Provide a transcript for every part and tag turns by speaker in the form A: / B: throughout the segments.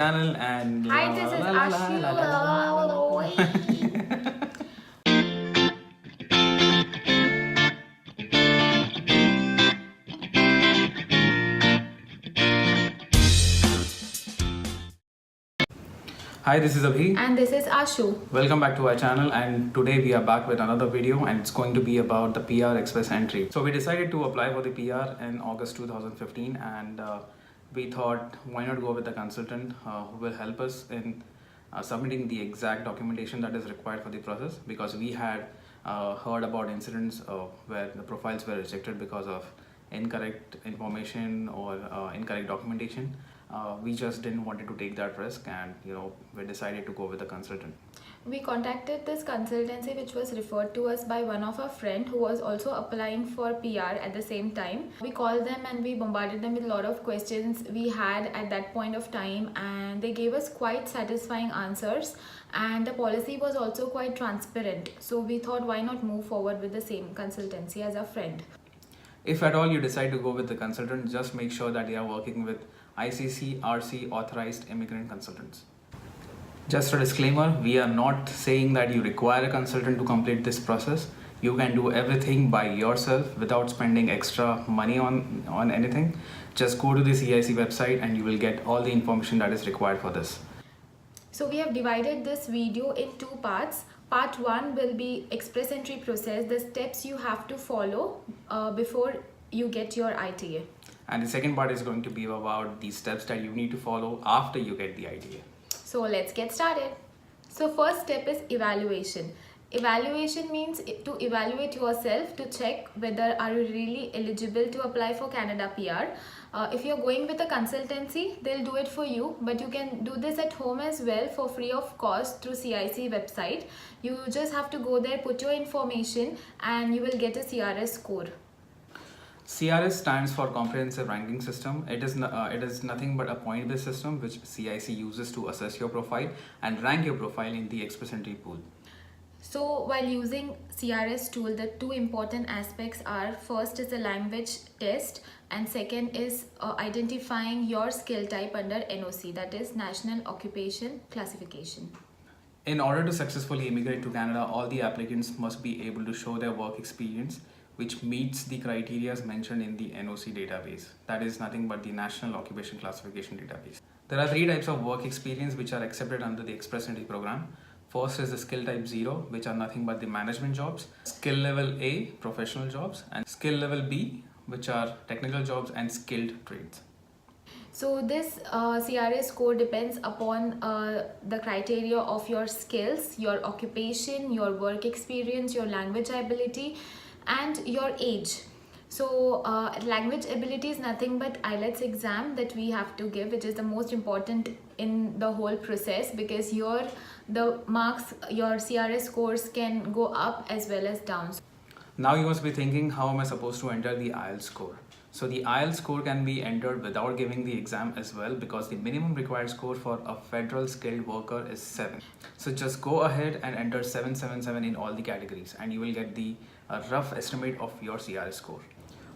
A: Channel and
B: Hi, this is Ashu.
A: Hi, this is Abhi.
B: And this is Ashu.
A: Welcome back to our channel, and today we are back with another video, and it's going to be about the PR Express entry. So we decided to apply for the PR in August 2015, and we thought why not go with a consultant who will help us in submitting the exact documentation that is required for the process, because we had heard about incidents where the profiles were rejected because of incorrect information or incorrect documentation. We just didn't wanted to take that risk, and we decided to go with a consultant.
B: We contacted this consultancy which was referred to us by one of our friend who was also applying for PR at the same time. We called them and we bombarded them with a lot of questions we had at that point of time, and they gave us quite satisfying answers, and the policy was also quite transparent. So we thought why not move forward with the same consultancy as a friend.
A: If at all you decide to go with the consultant, just make sure that you are working with ICC RC authorized immigrant consultants. Just a disclaimer, we are not saying that you require a consultant to complete this process. You can do everything by yourself without spending extra money on anything. Just go to the CIC website and you will get all the information that is required for this.
B: So we have divided this video in two parts. Part 1 will be express entry process, the steps you have to follow before you get your ITA.
A: And the second part is going to be about the steps that you need to follow after you get the ITA.
B: So let's get started. So first step is evaluation. Evaluation means to evaluate yourself, to check whether are you really eligible to apply for Canada PR. If you're going with a consultancy, they'll do it for you, but you can do this at home as well for free of cost through CIC website. You just have to go there, put your information, and you will get a CRS score.
A: CRS stands for Comprehensive Ranking System. It is nothing but a point-based system which CIC uses to assess your profile and rank your profile in the Express Entry pool.
B: So while using CRS tool, the two important aspects are, first is the language test, and second is identifying your skill type under NOC, that is National Occupation Classification.
A: In order to successfully immigrate to Canada, all the applicants must be able to show their work experience which meets the criteria mentioned in the NOC database. That is nothing but the National Occupation Classification database. There are three types of work experience which are accepted under the Express Entry program. First is the skill type 0, which are nothing but the management jobs. Skill level A, professional jobs, and skill level B, which are technical jobs and skilled trades.
B: So this CRS score depends upon the criteria of your skills, your occupation, your work experience, your language ability, and your age. So language ability is nothing but IELTS exam that we have to give, which is the most important in the whole process, because the marks, your CRS scores can go up as well as down.
A: Now you must be thinking, how am I supposed to enter the IELTS score? So the IELTS score can be entered without giving the exam as well, because the minimum required score for a federal skilled worker is 7. So just go ahead and enter 777 in all the categories and you will get the rough estimate of your CRS score.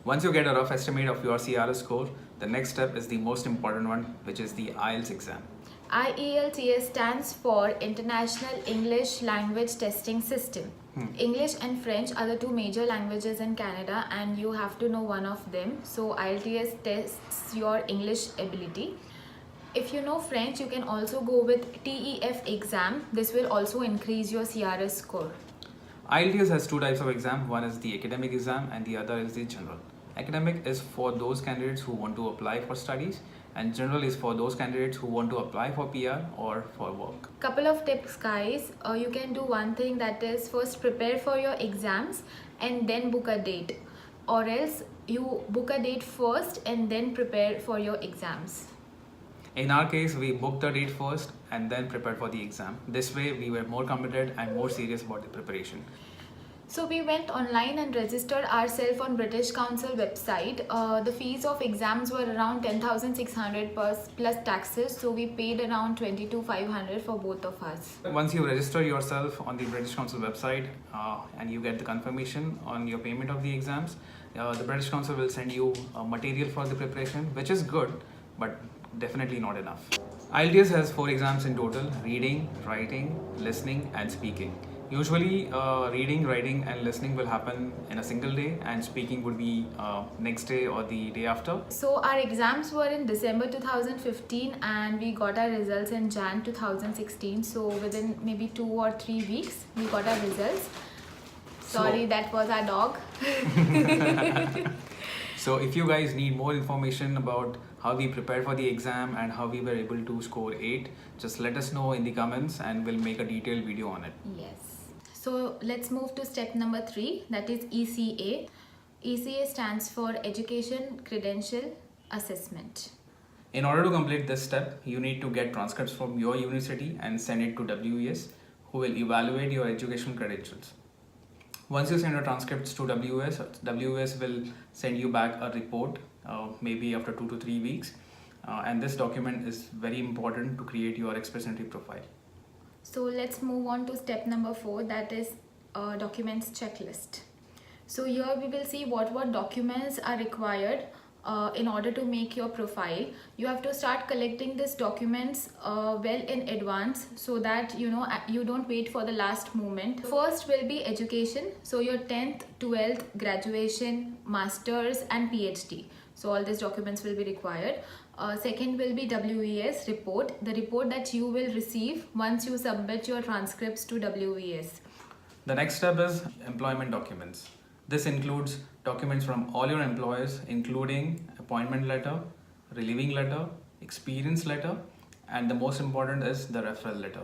A: Once you get a rough estimate of your CRS score, the next step is the most important one, which is the IELTS exam.
B: IELTS stands for International English Language Testing System. English and French are the two major languages in Canada, and you have to know one of them. So IELTS tests your English ability. If you know French, you can also go with TEF exam. This will also increase your CRS score.
A: IELTS has two types of exam. One is the academic exam and the other is the general. Academic is for those candidates who want to apply for studies, and general is for those candidates who want to apply for PR or for work.
B: Couple of tips, guys. You can do one thing, that is first prepare for your exams and then book a date, or else you book a date first and then prepare for your exams.
A: In our case, we booked the date first and then prepared for the exam. This way we were more committed and more serious about the preparation.
B: So we went online and registered ourselves on British Council website. The fees of exams were around 10,600 plus taxes, so we paid around 22,500 for both of us.
A: Once you register yourself on the British Council website and you get the confirmation on your payment of the exams, the British Council will send you material for the preparation, which is good, but definitely not enough. IELTS has 4 exams in total: reading, writing, listening, and speaking. Usually, reading, writing, and listening will happen in a single day, and speaking would be next day or the day after.
B: So our exams were in December 2015 and we got our results in Jan 2016. So within maybe 2 or 3 weeks, we got our results. Sorry, that was our dog.
A: So if you guys need more information about how we prepared for the exam and how we were able to score 8, just let us know in the comments and we'll make a detailed video on it.
B: Yes. So let's move to step number 3, that is ECA. ECA stands for Education Credential Assessment.
A: In order to complete this step, you need to get transcripts from your university and send it to WES, who will evaluate your educational credentials. Once you send your transcripts to WES will send you back a report, maybe after 2 to 3 weeks. And this document is very important to create your Express Entry profile.
B: So let's move on to step number 4, that is documents checklist. So here we will see what documents are required in order to make your profile. You have to start collecting these documents well in advance so that you don't wait for the last moment. First will be education, so your 10th, 12th, graduation, masters and PhD. So all these documents will be required. Second will be WES report, the report that you will receive once you submit your transcripts to WES.
A: The next step is employment documents. This includes documents from all your employers, including appointment letter, relieving letter, experience letter, and the most important is the referral letter.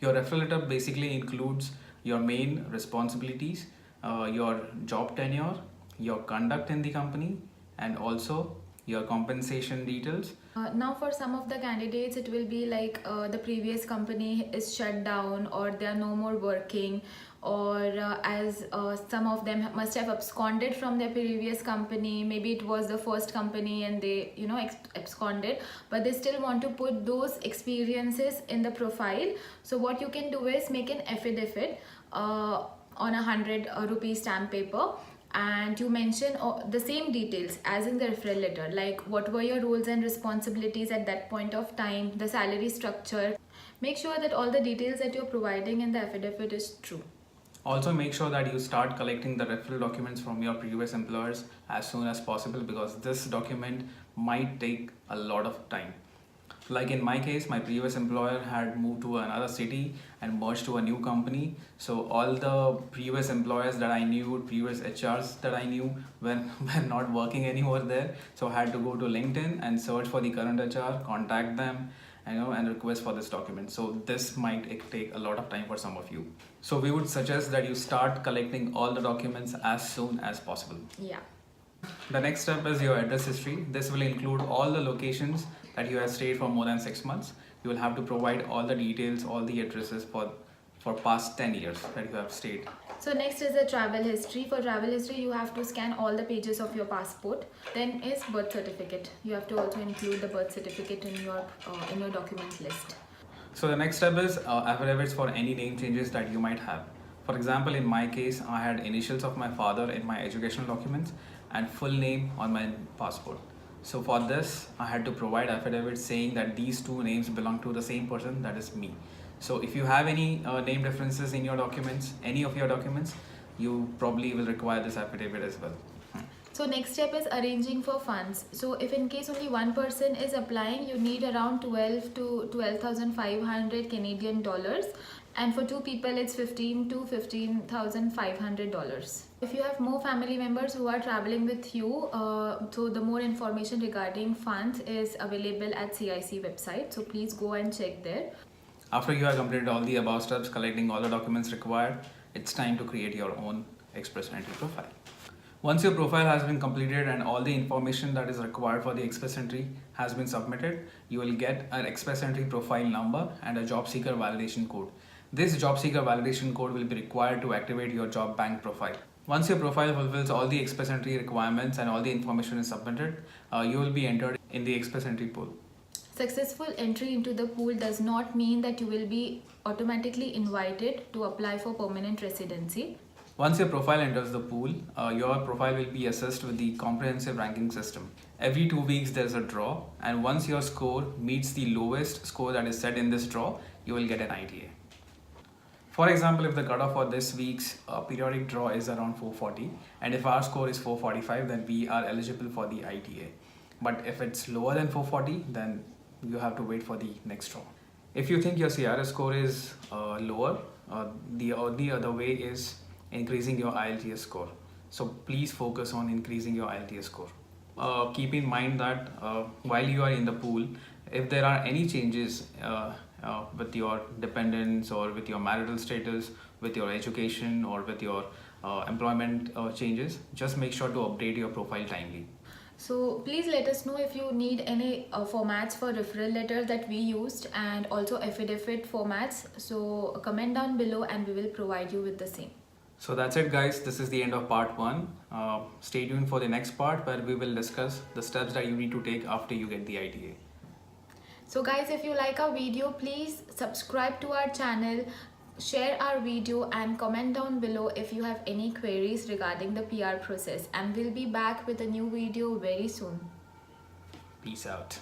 A: Your referral letter basically includes your main responsibilities, your job tenure, your conduct in the company, and also your compensation details.
B: Now for some of the candidates it will be like the previous company is shut down or they are no more working, or as some of them must have absconded from their previous company. Maybe it was the first company and they absconded, but they still want to put those experiences in the profile. So what you can do is make an affidavit on 100 rupee stamp paper, and you mention the same details as in the referral letter, like what were your roles and responsibilities at that point of time, the salary structure. Make sure that all the details that you're providing in the affidavit is true.
A: Also make sure that you start collecting the referral documents from your previous employers as soon as possible, because this document might take a lot of time. Like in my case, my previous employer had moved to another city and merged to a new company. So all the previous employers that I knew, previous HRs that I knew were not working anymore there. So I had to go to LinkedIn and search for the current HR, contact them, and request for this document. So this might take a lot of time for some of you. So we would suggest that you start collecting all the documents as soon as possible.
B: Yeah.
A: The next step is your address history. This will include all the locations that you have stayed for more than 6 months. You will have to provide all the details, all the addresses for past 10 years that you have stayed.
B: So next is the travel history. For travel history, you have to scan all the pages of your passport. Then is birth certificate. You have to also include the birth certificate in your document list.
A: So the next step is affidavits for any name changes that you might have. For example, in my case, I had initials of my father in my educational documents and full name on my passport. So for this, I had to provide affidavits saying that these two names belong to the same person, that is me. So if you have any name differences in your documents, any of your documents, you probably will require this affidavit as well.
B: So next step is arranging for funds. So if in case only one person is applying, you need around 12 to 12,500 Canadian dollars. And for 2 people, it's $15,000 to $15,500. If you have more family members who are traveling with you, so the more information regarding funds is available at CIC website. So please go and check there.
A: After you have completed all the above steps, collecting all the documents required, it's time to create your own Express Entry profile. Once your profile has been completed and all the information that is required for the Express Entry has been submitted, you will get an Express Entry profile number and a job seeker validation code. This job seeker validation code will be required to activate your job bank profile. Once your profile fulfills all the Express Entry requirements and all the information is submitted, you will be entered in the Express Entry pool.
B: Successful entry into the pool does not mean that you will be automatically invited to apply for permanent residency.
A: Once your profile enters the pool, your profile will be assessed with the comprehensive ranking system. Every 2 weeks there's a draw, and once your score meets the lowest score that is set in this draw, you will get an ITA. For example, if the cutoff for this week's periodic draw is around 440, and if our score is 445, then we are eligible for the ITA. But if it's lower than 440, then you have to wait for the next draw. If you think your CRS score is lower, the only other way is increasing your IELTS score. So please focus on increasing your IELTS score. Keep in mind that while you are in the pool, if there are any changes with your dependents or with your marital status, with your education or with your employment changes, just make sure to update your profile timely.
B: So please let us know if you need any formats for referral letters that we used, and also affidavit formats. So comment down below and we will provide you with the same.
A: So that's it guys, this is the end of part 1. Stay tuned for the next part where we will discuss the steps that you need to take after you get the ITA.
B: So guys, if you like our video, please subscribe to our channel, share our video and comment down below if you have any queries regarding the PR process, and we'll be back with a new video very soon.
A: Peace out.